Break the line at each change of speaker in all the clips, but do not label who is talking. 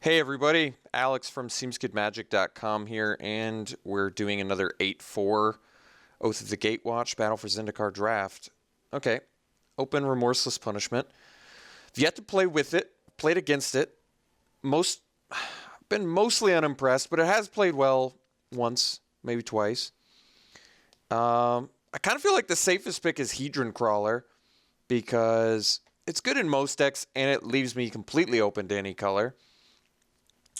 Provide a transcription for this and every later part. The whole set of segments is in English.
Hey everybody, Alex from SeemsGoodMagic.com here, and we're doing another 8-4 Oath of the Gatewatch Battle for Zendikar draft. Okay, open Remorseless Punishment. I've yet to play with it, played against it. Been mostly unimpressed, but it has played well once, maybe twice. I kind of feel like the safest pick is Hedron Crawler because it's good in most decks and it leaves me completely open to any color.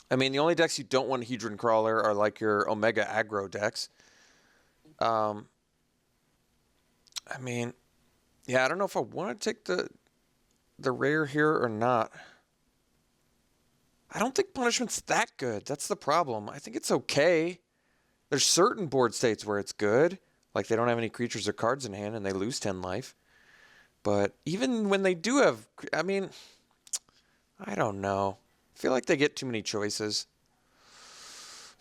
I mean, the only decks you don't want Hedron Crawler are like your Omega aggro decks. I mean, yeah, I don't know if I want to take the rare here or not. I don't think Punishment's that good. That's the problem. I think it's okay. There's certain board states where it's good. Like they don't have any creatures or cards in hand and they lose 10 life. But even when they do have, I mean, I don't know. I feel like they get too many choices.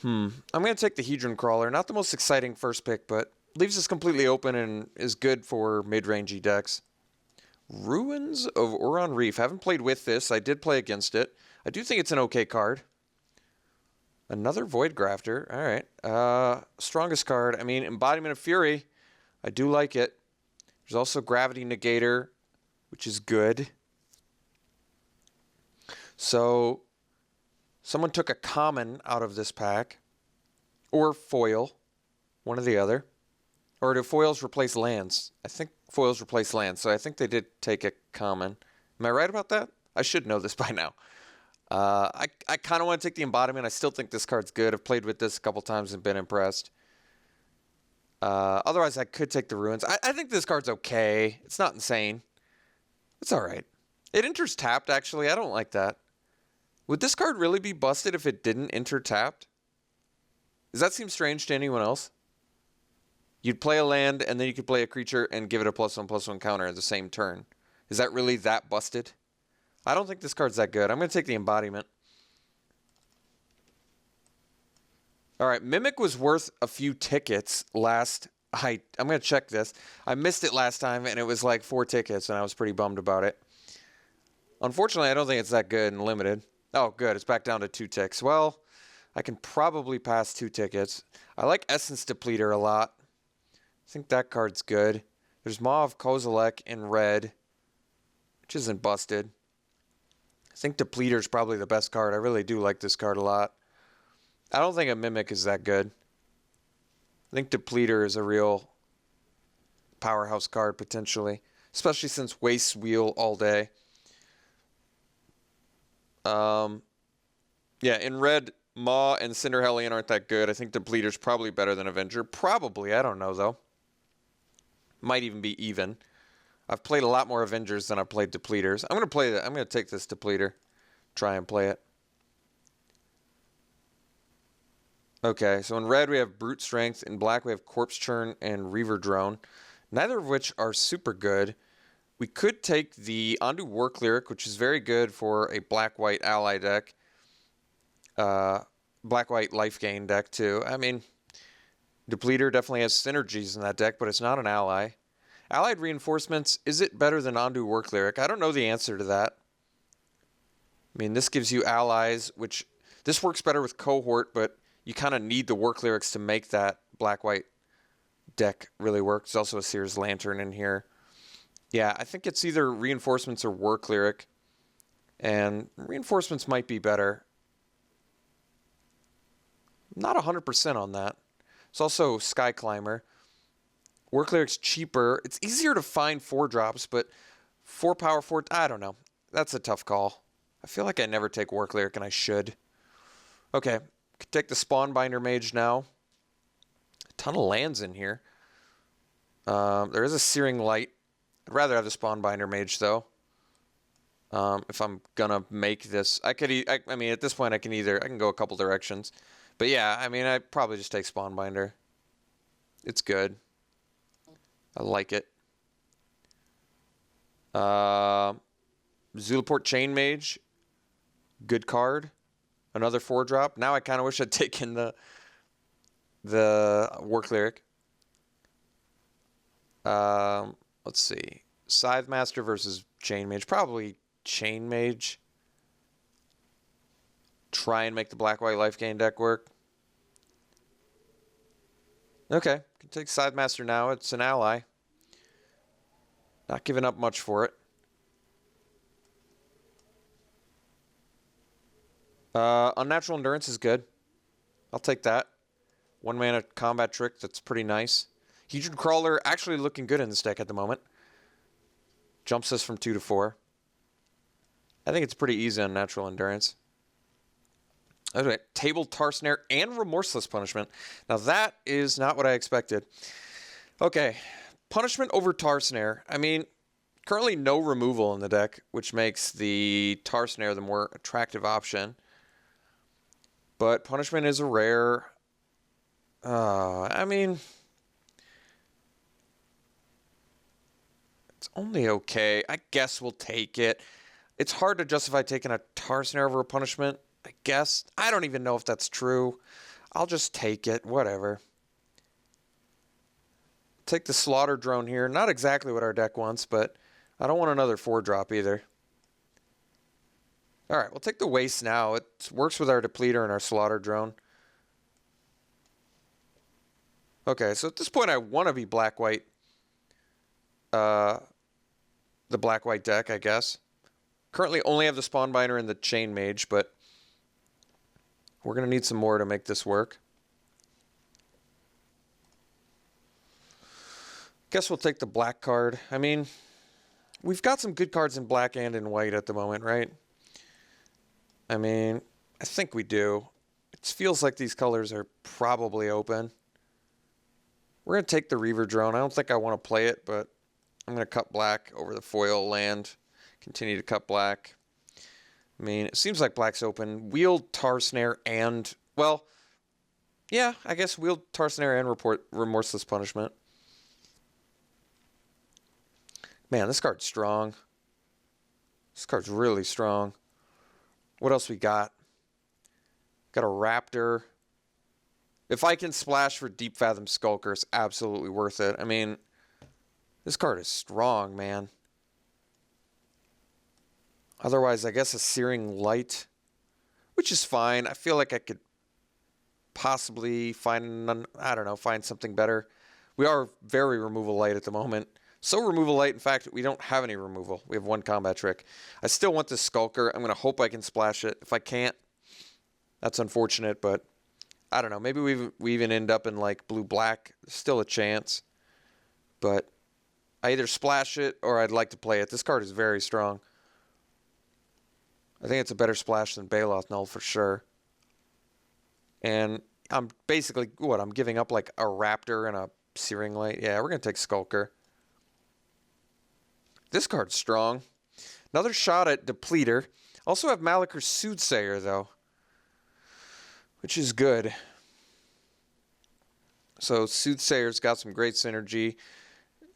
I'm going to take the Hedron Crawler. Not the most exciting first pick, but leaves us completely open and is good for mid-rangey decks. Ruins of Oron Reef. Haven't played with this. I did play against it. I do think it's an okay card. Another Void Grafter. All right. Strongest card. I mean, Embodiment of Fury. I do like it. There's also Gravity Negator, which is good. So, someone took a common out of this pack. Or foil. One or the other. Or do foils replace lands? I think foils replace lands, so I think they did take a common. Am I right about that? I should know this by now. I kind of want to take the Embodiment. I still think this card's good. I've played with this a couple times and been impressed. Otherwise, I could take the Ruins. I think this card's okay. It's not insane. It's all right. It enters tapped, actually. I don't like that. Would this card really be busted if it didn't enter tapped? Does that seem strange to anyone else? You'd play a land, and then you could play a creature and give it a +1/+1 counter at the same turn. Is that really that busted? I don't think this card's that good. I'm going to take the Embodiment. All right, Mimic was worth a few tickets last... I'm going to check this. I missed it last time, and it was like 4 tickets, and I was pretty bummed about it. Unfortunately, I don't think it's that good and limited. Oh, good. It's back down to 2 ticks. Well, I can probably pass 2 tickets. I like Essence Depleter a lot. I think that card's good. There's Maw of Kozilek in red, which isn't busted. I think Depleter's probably the best card. I really do like this card a lot. I don't think a Mimic is that good. I think Depleter is a real powerhouse card, potentially. Especially since Waste Wheel all day. Yeah, in red, Maw and Cinder Hellion aren't that good. I think Depleter's probably better than Avenger. Probably, I don't know, though. Might even be even. I've played a lot more Avengers than I've played Depleters. I'm going to play that. I'm going to take this Depleter. Try and play it. Okay, so in red we have Brute Strength. In black we have Corpse Churn and Reaver Drone. Neither of which are super good. We could take the Ondu War Cleric, which is very good for a black-white ally deck. Black-white life gain deck, too. I mean, Depleter definitely has synergies in that deck, but it's not an ally. Allied Reinforcements, is it better than Ondu War Cleric? I don't know the answer to that. I mean, this gives you allies, which... This works better with Cohort, but you kind of need the War Clerics to make that black-white deck really work. There's also a Seer's Lantern in here. Yeah, I think it's either Reinforcements or War Cleric. And Reinforcements might be better. Not 100% on that. It's also Sky Climber. War Cleric's cheaper. It's easier to find 4-drops, but 4 power, 4... I don't know. That's a tough call. I feel like I never take War Cleric, and I should. Okay. Could take the Spawnbinder Mage now. A ton of lands in here. There is a Searing Light. I'd rather have the Spawnbinder Mage, though. If I'm gonna make this... I mean, at this point, I can go a couple directions. But yeah, I mean, I'd probably just take Spawnbinder. It's good. I like it. Zulaport Chain Mage. Good card. Another 4-drop. Now I kind of wish I'd taken the War Cleric. Let's see. Scythe Master versus Chain Mage. Probably Chain Mage. try and make the black-white life gain deck work. Okay, can take Sidemaster now. It's an ally. Not giving up much for it. Unnatural Endurance is good. I'll take that. 1 mana combat trick, that's pretty nice. Hedron Crawler actually looking good in this deck at the moment. Jumps us from 2 to 4. I think it's pretty easy on Natural Endurance. Okay, Table Tar Snare and Remorseless Punishment. Now that is not what I expected. Okay, Punishment over Tar Snare. I mean, currently no removal in the deck, which makes the Tar Snare the more attractive option. But Punishment is a rare. I mean, it's only okay. I guess we'll take it. It's hard to justify taking a Tar Snare over a Punishment, I guess. I don't even know if that's true. I'll just take it. Whatever. Take the Slaughter Drone here. Not exactly what our deck wants, but I don't want another 4-drop either. All right, we'll take the Waste now. It works with our Depleter and our Slaughter Drone. Okay, so at this point I want to be black-white. The black-white deck, I guess. Currently only have the Spawnbinder and the Chain Mage, but we're going to need some more to make this work. Guess we'll take the black card. I mean, we've got some good cards in black and in white at the moment, right? I mean, I think we do. It feels like these colors are probably open. We're going to take the Reaver Drone. I don't think I want to play it, but I'm going to cut black over the foil land. Continue to cut black. I mean, it seems like black's open. Wield Tar Snare and, well, yeah, I guess wield Tar Snare and Remorseless Punishment. Man, this card's strong. This card's really strong. What else we got? Got a Raptor. If I can splash for Deep Fathom Skulker, it's absolutely worth it. I mean, this card is strong, man. Otherwise, I guess a Searing Light, which is fine. I feel like I could possibly find, I don't know, find something better. We are very removal light at the moment. So removal light, in fact, we don't have any removal. We have 1 combat trick. I still want this Skulker. I'm going to hope I can splash it. If I can't, that's unfortunate, but I don't know. Maybe we even end up in like blue-black. Still a chance. But I either splash it or I'd like to play it. This card is very strong. I think it's a better splash than Baloth Null for sure. And I'm basically, what, I'm giving up like a Raptor and a Searing Light? Yeah, we're going to take Skulker. This card's strong. Another shot at Depleter. Also have Malakur's Soothsayer, though, which is good. So Soothsayer's got some great synergy.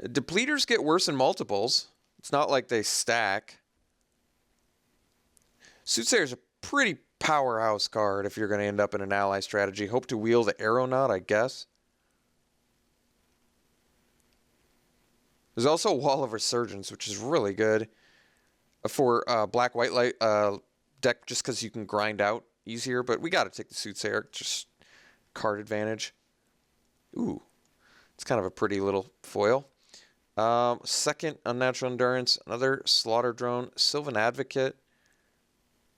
Depleters get worse in multiples. It's not like they stack. Soothsayer's a pretty powerhouse card if you're going to end up in an ally strategy. Hope to wield the Aeronaut, I guess. There's also a Wall of Resurgence, which is really good for black-white light deck just because you can grind out easier. But we got to take the Soothsayer, just card advantage. Ooh, it's kind of a pretty little foil. Second, Unnatural Endurance, another Slaughter Drone, Sylvan Advocate,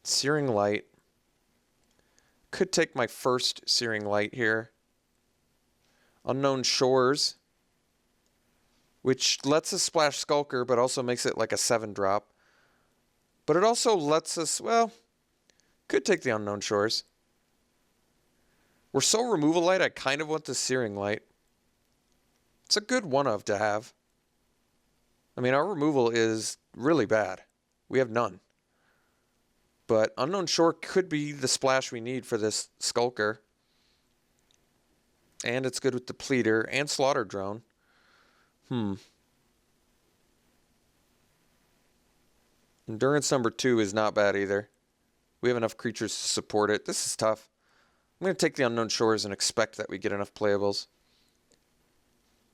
Searing Light. Could take my first Searing Light here. Unknown Shores, which lets us splash Skulker, but also makes it like a 7-drop. But it also lets us, well, could take the Unknown Shores. We're so removal light, I kind of want the Searing Light. It's a good one-of to have. I mean, our removal is really bad. We have none. But Unknown Shore could be the splash we need for this Skulker. And it's good with Depleter and Slaughter Drone. Endurance number 2 is not bad either. We have enough creatures to support it. This is tough. I'm going to take the Unknown Shores and expect that we get enough playables.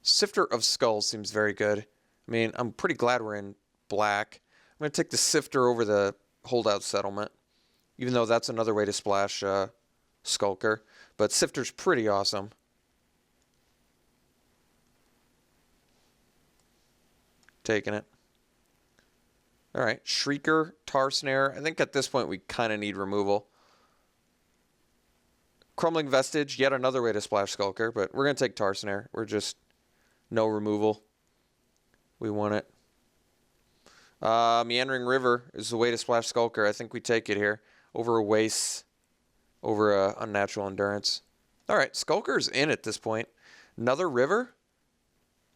Sifter of Skulls seems very good. I mean, I'm pretty glad we're in black. I'm going to take the Sifter over the Holdout Settlement. even though that's another way to splash Skulker. But Sifter's pretty awesome. Taking it. All right, Shrieker, Tar Snare. I think at this point we kind of need removal. Crumbling Vestige, yet another way to splash Skulker, but we're going to take Tar Snare. We're just no removal. We want it. Meandering River is the way to splash Skulker. I think we take it here. Over a Waste, over a Unnatural Endurance. All right, Skulker's in at this point. Another River?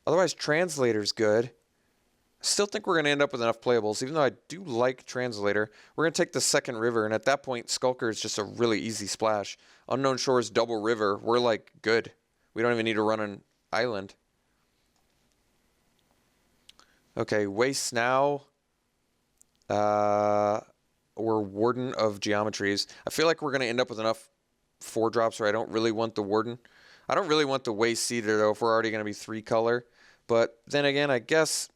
Otherwise, Translator's good. I still think we're going to end up with enough playables, even though I do like Translator. We're going to take the second River, and at that point, Skulker is just a really easy splash. Unknown Shores, double River, we're like good. We don't even need to run an island. Okay, Waste now. We're Warden of Geometries. I feel like we're going to end up with enough 4-drops where I don't really want the Warden. I don't really want the Waste either, though, if we're already going to be 3-color. But then again, I guess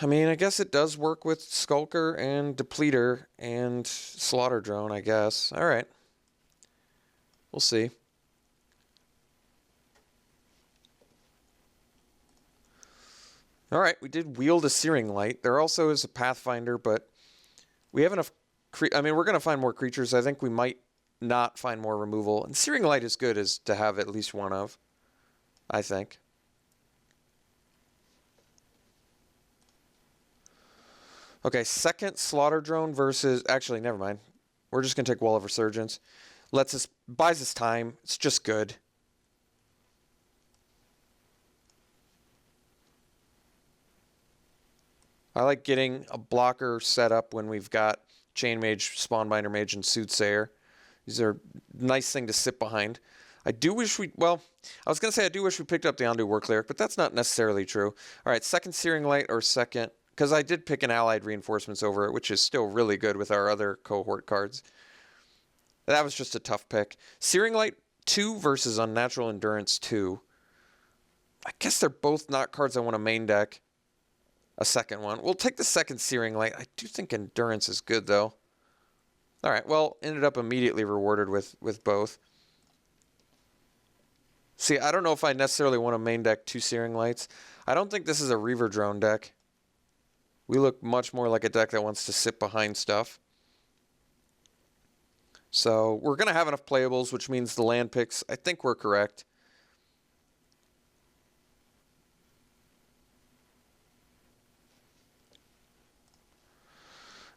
it does work with Skulker and Depleter and Slaughter Drone, I guess. All right. We'll see. All right, we did wield a Searing Light. There also is a Pathfinder, but we have enough... we're going to find more creatures. I think we might not find more removal. And Searing Light is good as to have at least one of, I think. Okay, second Slaughter Drone versus... Actually, never mind. We're just going to take Wall of Resurgence. Buys us time. It's just good. I like getting a blocker set up when we've got Chain Mage, Spawnbinder Mage, and Soothsayer. These are a nice thing to sit behind. I do wish we... Well, I was going to say I do wish we picked up the Undo War Cleric, but that's not necessarily true. All right, second Searing Light or second... Because I did pick an Allied Reinforcements over it, which is still really good with our other cohort cards. That was just a tough pick. Searing Light 2 versus Unnatural Endurance 2. I guess they're both not cards I want to main deck. A second one. We'll take the second Searing Light. I do think Endurance is good, though. All right, well, ended up immediately rewarded with both. See, I don't know if I necessarily want to main deck 2 Searing Lights. I don't think this is a Reaver Drone deck. We look much more like a deck that wants to sit behind stuff. So we're going to have enough playables, which means the land picks, I think we're correct.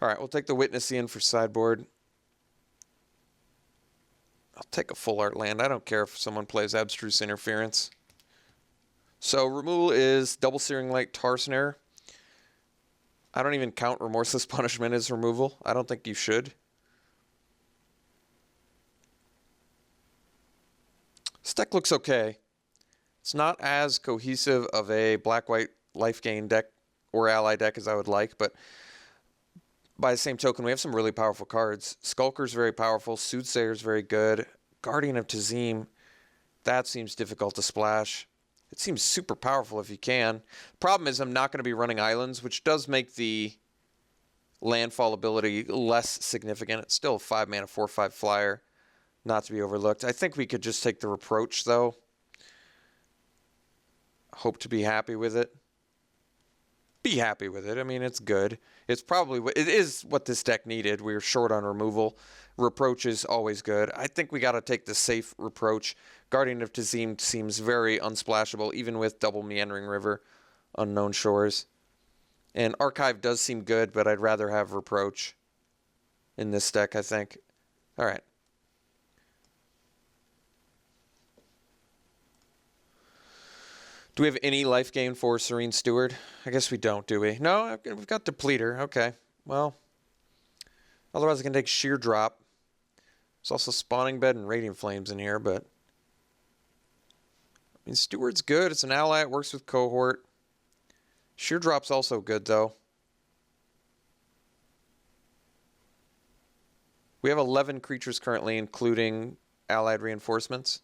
All right, we'll take the Witnessian for sideboard. I'll take a full art land. I don't care if someone plays Abstruse Interference. So removal is double Searing Light, Tar Snare. I don't even count Remorseless Punishment as removal. I don't think you should. This deck looks okay. It's not as cohesive of a black-white life gain deck or ally deck as I would like, but by the same token, we have some really powerful cards. Skulker's very powerful. Soothsayer's very good. Guardian of Tazim, that seems difficult to splash. It seems super powerful if you can. Problem is I'm not going to be running islands, which does make the landfall ability less significant. It's still a 5-mana, 4/5 flyer, not to be overlooked. I think we could just take the Reproach, though. Hope to be happy with it. Be happy with it. I mean, it's good. It is what this deck needed. We were short on removal. Reproach is always good. I think we got to take the safe Reproach. Guardian of Tazim seems very unsplashable, even with double Meandering River, Unknown Shores. And Archive does seem good, but I'd rather have Reproach in this deck, I think. All right. Do we have any life gain for Serene Steward? I guess we don't, do we? No, we've got Depleter. Okay. Well, otherwise I can take Sheer Drop. There's also Spawning Bed and Radiant Flames in here, but... I mean, Steward's good. It's an ally. It works with Cohort. Sheer Drop's also good, though. We have 11 creatures currently, including allied reinforcements,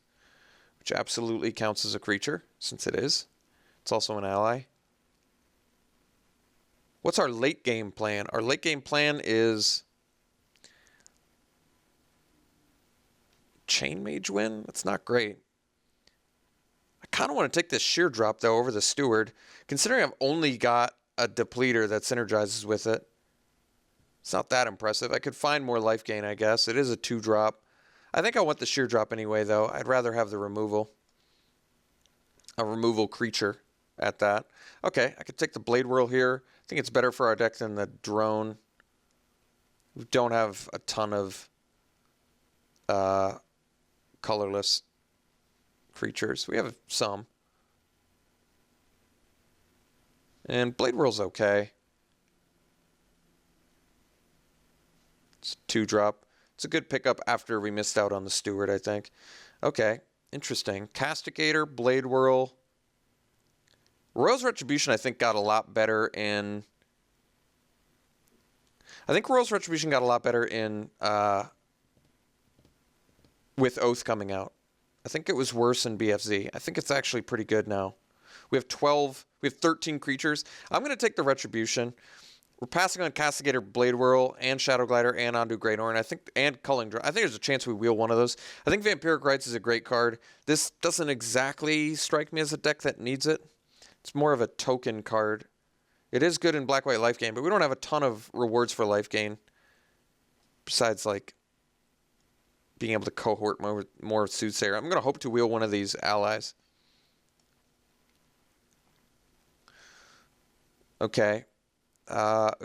which absolutely counts as a creature, since it is. It's also an ally. What's our late game plan? Our late game plan is Chain Mage win? That's not great. I kind of want to take this Sheer Drop, though, over the Steward, considering I've only got a Depleter that synergizes with it. It's not that impressive. I could find more life gain, I guess. It is a 2-drop. I think I want the Sheer Drop anyway, though. I'd rather have the removal. A removal creature at that. Okay, I could take the Blade Whirl here. I think it's better for our deck than the Drone. We don't have a ton of colorless creatures. We have some. And Blade Whirl's okay. It's a 2-drop. It's a good pickup after we missed out on the Steward, I think. Okay, interesting. Castigator, Blade Whirl. Royal's Retribution, I think, got a lot better in... I think Royal's Retribution got a lot better in... with Oath coming out. I think it was worse in BFZ. I think it's actually pretty good now. We have 13 creatures. I'm going to take the Retribution. We're passing on Castigator, Blade Whirl, and Shadow Glider, and Ondu Greathorn. And Culling Drum. I think there's a chance we wheel one of those. I think Vampiric Rites is a great card. This doesn't exactly strike me as a deck that needs it. It's more of a token card. It is good in Black-White life gain, but we don't have a ton of rewards for life gain. Besides, like, being able to cohort more Soothsayer. I'm going to hope to wheel one of these allies. Okay.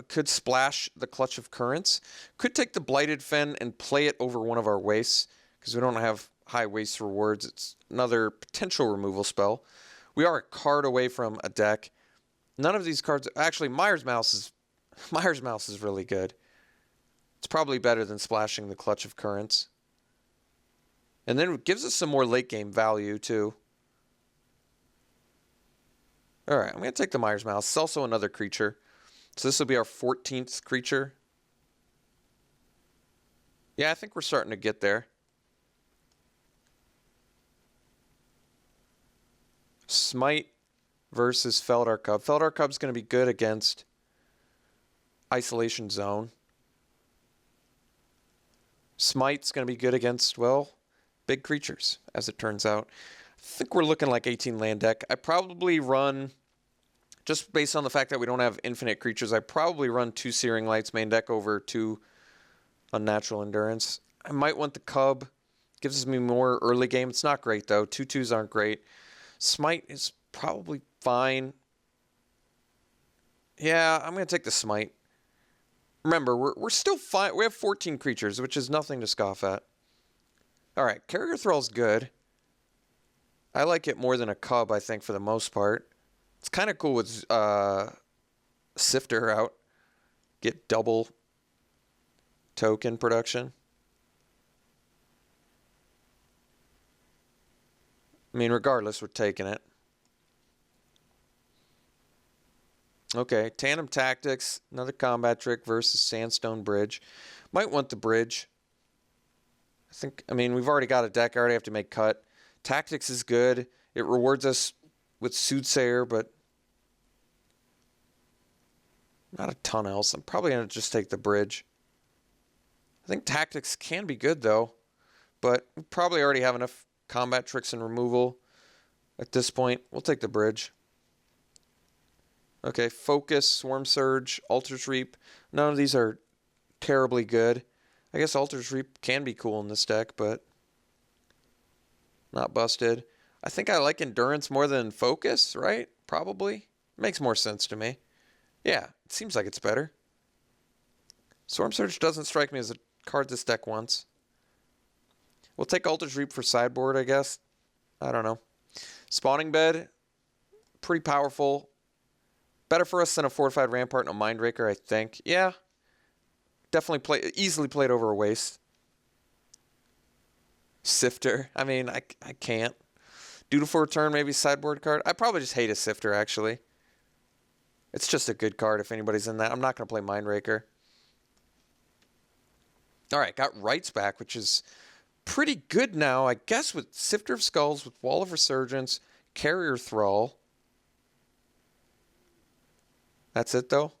Could splash the Clutch of Currents. Could take the Blighted Fen and play it over one of our wastes, because we don't have high waste rewards. It's another potential removal spell. We are a card away from a deck. None of these cards... Actually, Myers Mouse is really good. It's probably better than splashing the Clutch of Currents. And then it gives us some more late game value, too. Alright, I'm going to take the Myers Mouse. It's also another creature. So this will be our 14th creature. Yeah, I think we're starting to get there. Smite versus Feldar Cub. Feldar Cub's going to be good against Isolation Zone. Smite's going to be good against, well, big creatures, as it turns out. I think we're looking like 18 land deck. I probably run, just based on the fact that we don't have infinite creatures, I probably run 2 Searing Lights main deck over 2 Unnatural Endurance. I might want the Cub. Gives me more early game. It's not great, though. 2/2s aren't great. Smite is probably fine. Yeah, I'm going to take the Smite. Remember, we're still fine. We have 14 creatures, which is nothing to scoff at. Alright, Carrier Thrall's good. I like it more than a Cub, I think, for the most part. It's kind of cool with Sifter out. Get double token production. I mean, regardless, we're taking it. Okay, Tandem Tactics, another combat trick versus Sandstone Bridge. Might want the Bridge. I mean, we've already got a deck. I already have to make cut. Tactics is good. It rewards us with Soothsayer, but not a ton else. I'm probably going to just take the Bridge. I think Tactics can be good, though, but we probably already have enough combat tricks and removal at this point. We'll take the Bridge. Okay, Focus, Swarm Surge, Altar's Reap. None of these are terribly good. I guess Altar's Reap can be cool in this deck, but not busted. I think I like Endurance more than Focus, right? Probably. Makes more sense to me. Yeah, it seems like it's better. Swarm Surge doesn't strike me as a card this deck wants. We'll take Altar's Reap for sideboard, I guess. I don't know. Spawning Bed, pretty powerful. Better for us than a Fortified Rampart and a Mindraker, I think. Yeah. Definitely easily played over a waste. Sifter. I mean, I can't. Dutiful Return, maybe sideboard card. I probably just hate a Sifter, actually. It's just a good card if anybody's in that. I'm not going to play Mindraker. Alright, got Rights back, which is pretty good now, I guess, with Sifter of Skulls, with Wall of Resurgence, Carrier Thrall. That's it, though?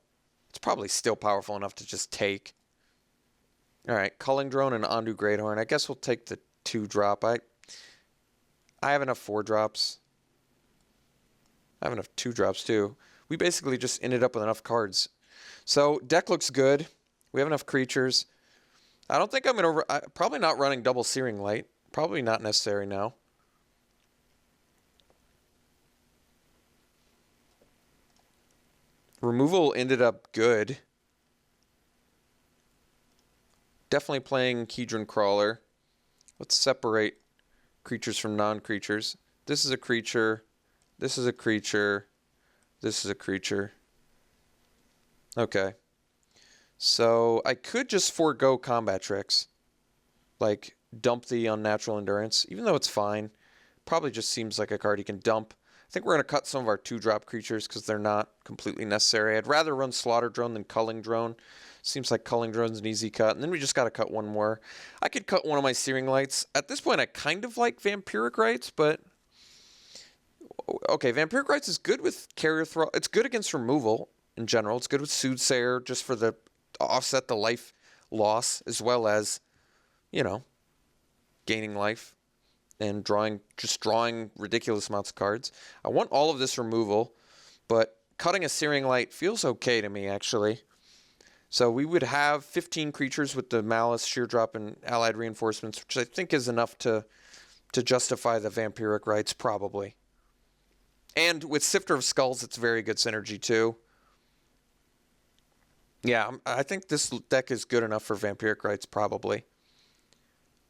It's probably still powerful enough to just take. All right, Culling Drone and Ondu Greathorn. I guess we'll take the 2-drop. I have enough 4-drops. I have enough 2-drops too. We basically just ended up with enough cards. So deck looks good. We have enough creatures. I don't think I'm going to... Probably not running double Searing Light. Probably not necessary now. Removal ended up good. Definitely playing Hedron Crawler. Let's separate creatures from non-creatures. This is a creature. This is a creature. This is a creature. Okay. So I could just forego combat tricks. Like dump the Unnatural Endurance. Even though it's fine. Probably just seems like a card you can dump. I think we're going to cut some of our 2-drop creatures because they're not completely necessary. I'd rather run Slaughter Drone than Culling Drone. Seems like Culling Drone's an easy cut. And then we just got to cut one more. I could cut one of my Searing Lights. At this point, I kind of like Vampiric Rites, but... Okay, Vampiric Rites is good with Carrier Thrall. It's good against removal in general. It's good with Soothsayer just for the... offset the life loss as well as, you know, gaining life and drawing ridiculous amounts of cards. I want all of this removal, but cutting a Searing Light feels okay to me, actually. So we would have 15 creatures with the Malice, Sheer Drop, and Allied Reinforcements, which I think is enough to justify the Vampiric Rites, probably. And with Sifter of Skulls, it's very good synergy, too. Yeah, I think this deck is good enough for Vampiric Rites, probably.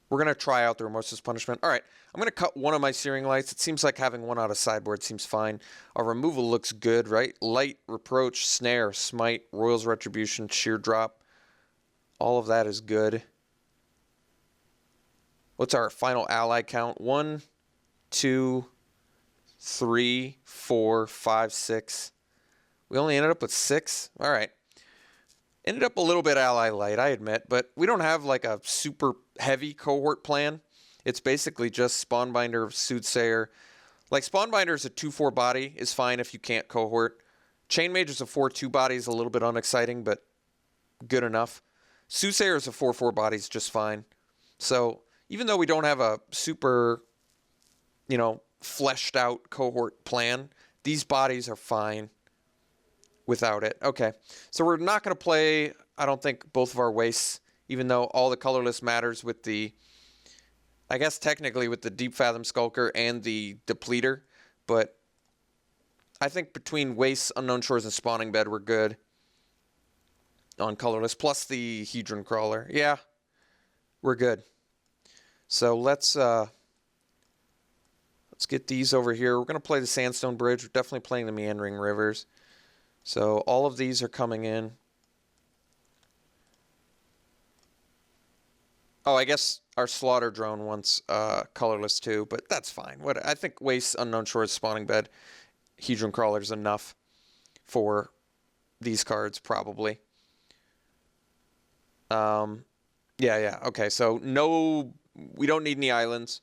We're going to try out the Remorseless Punishment. All right, I'm going to cut one of my Searing Lights. It seems like having one out of sideboard seems fine. Our removal looks good, right? Light, Reproach, Snare, Smite, Royal's Retribution, Sheer Drop. All of that is good. What's our final ally count? 1, 2, 3, 4, 5, 6. We only ended up with 6? All right. Ended up a little bit ally light, I admit, but we don't have like a super heavy cohort plan. It's basically just Spawnbinder, Soothsayer. Like Spawnbinder is a 2/4 body, is fine if you can't cohort. Chainmage is a 4/2 body, is a little bit unexciting, but good enough. Soothsayer is a 4/4 body, is just fine. So even though we don't have a super, you know, fleshed out cohort plan, these bodies are fine without it. Okay, so we're not going to play, I don't think, both of our wastes, even though all the colorless matters with the, I guess technically with the Deep Fathom Skulker and the Depleter, but I think between wastes, Unknown Shores, and Spawning Bed, we're good on colorless, plus the Hedron Crawler. Yeah, we're good. So let's get these over here. We're going to play the Sandstone Bridge. We're definitely playing the Meandering Rivers. So all of these are coming in. Oh, I guess our Slaughter Drone wants colorless too, but that's fine. What I think Waste, Unknown Shores, Spawning Bed, Hedron Crawler is enough for these cards, probably. Yeah. Okay, so no, we don't need any islands.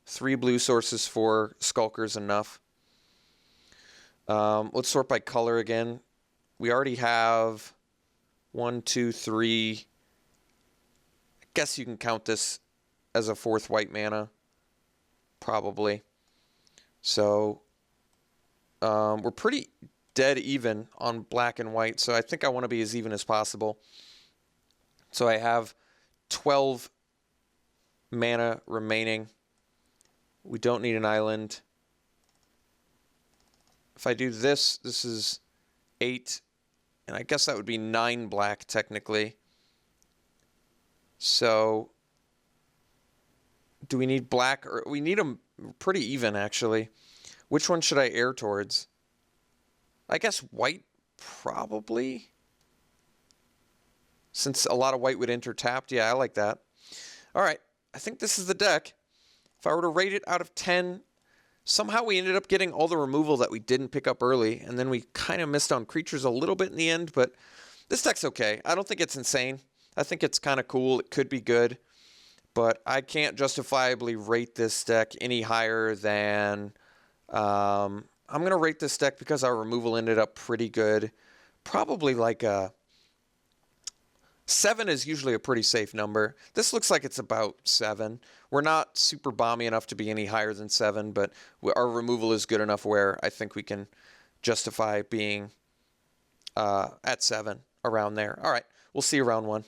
3 blue sources for Skulkers enough. Let's sort by color again. We already have 1, 2, 3. I guess you can count this as a 4th white mana, probably. So we're pretty dead even on black and white, so I think I want to be as even as possible. So I have 12 mana remaining. We don't need an island. If I do this, this is 8, and I guess that would be 9 black technically. So do we need black, or we need them pretty even actually? Which one should I air towards? I guess white probably, since a lot of white would enter tapped. Yeah, I like that. All right, I think this is the deck. If I were to rate it out of 10, somehow we ended up getting all the removal that we didn't pick up early, and then we kind of missed on creatures a little bit in the end, but this deck's okay. I don't think it's insane. I think it's kind of cool. It could be good, but I can't justifiably rate this deck any higher than... I'm going to rate this deck because our removal ended up pretty good. Probably like a 7 is usually a pretty safe number. This looks like it's about 7. We're not super bomby enough to be any higher than 7, but our removal is good enough where I think we can justify being at 7, around there. All right, we'll see you round 1.